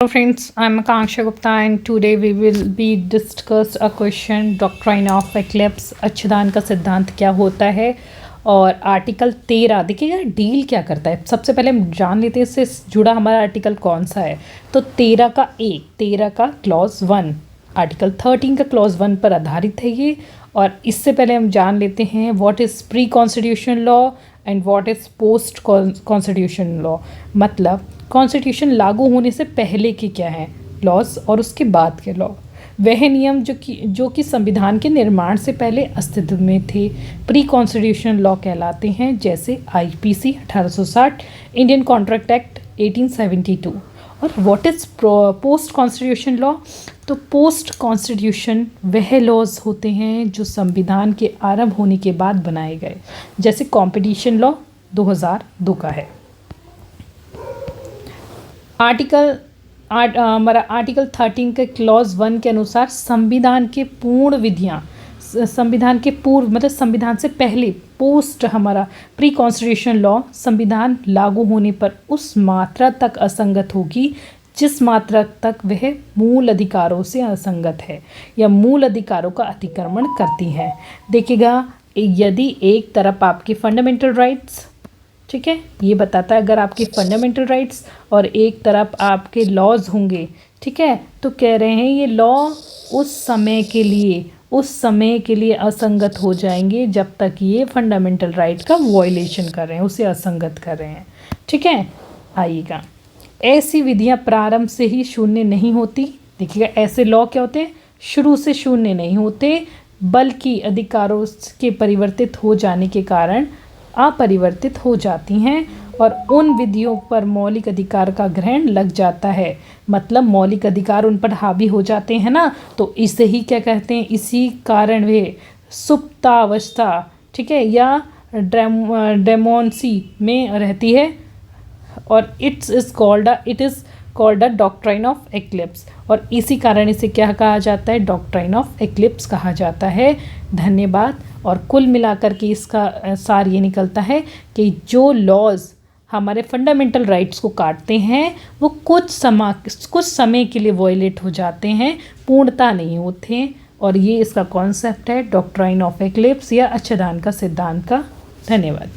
Hello friends, I'm Akanksha Gupta and today we will be discuss a question doctrine of eclipse अच्छुदान का सिद्धांत क्या होता है और आर्टिकल 13 देखिएगा डील क्या करता है। सबसे पहले हम जान लेते हैं इससे जुड़ा हमारा आर्टिकल कौन सा है। तो 13 का क्लॉज 1 आर्टिकल 13 का क्लॉज 1 पर आधारित है ये। और इससे पहले हम जान लेते हैं what is pre constitution law and what is post constitution law. मतलब कॉन्स्टिट्यूशन लागू होने से पहले के क्या हैं लॉज और उसके बाद के लॉ। वह नियम जो कि संविधान के निर्माण से पहले अस्तित्व में थे प्री कॉन्स्टिट्यूशन लॉ कहलाते हैं, जैसे आईपीसी 1860, इंडियन कॉन्ट्रैक्ट एक्ट 1872। और what is post constitution law. तो पोस्ट कॉन्स्टिट्यूशन वह लॉज होते हैं जो संविधान के आरंभ होने के बाद बनाए गए, जैसे कॉम्पिटिशन लॉ 2002 का है। हमारा आर्टिकल 13 के क्लॉज 1 के अनुसार संविधान के पूर्ण विधियाँ संविधान के पूर्व मतलब संविधान से पहले पोस्ट हमारा प्री कॉन्स्टिट्यूशन लॉ संविधान लागू होने पर उस मात्रा तक असंगत होगी जिस मात्रा तक वह मूल अधिकारों से असंगत है या मूल अधिकारों का अतिक्रमण करती है। देखिएगा, यदि एक तरफ आपके फंडामेंटल राइट्स, ठीक है, ये बताता है अगर आपके फंडामेंटल राइट्स और एक तरफ आपके लॉज होंगे, ठीक है, तो कह रहे हैं ये लॉ उस समय के लिए असंगत हो जाएंगे जब तक ये फंडामेंटल राइट का वायलेशन कर रहे हैं, उसे असंगत कर रहे हैं। ठीक है, आइएगा, ऐसी विधियां प्रारंभ से ही शून्य नहीं होती। देखिएगा, ऐसे लॉ क्या होते हैं, शुरू से शून्य नहीं होते, बल्कि अधिकारों के परिवर्तित हो जाने के कारण अपरिवर्तित हो जाती हैं और उन विधियों पर मौलिक अधिकार का ग्रहण लग जाता है। मतलब मौलिक अधिकार उन पर हावी हो जाते हैं ना, तो इसे ही क्या कहते हैं, इसी कारण वे सुप्तावस्था, ठीक है, या डेमोंसी में रहती है और it is called a doctrine of eclipse. और इसी कारण इसे क्या कहा जाता है, डॉक्ट्राइन ऑफ एक्लिप्स कहा जाता है। धन्यवाद। और कुल मिलाकर के इसका सार ये निकलता है कि जो लॉज हमारे फंडामेंटल राइट्स को काटते हैं वो कुछ समय के लिए वायलेट हो जाते हैं, पूर्णता नहीं होते। और ये इसका कॉन्सेप्ट है डॉक्ट्राइन ऑफ एक्लिप्स या अच्छुदान का सिद्धांत का। धन्यवाद।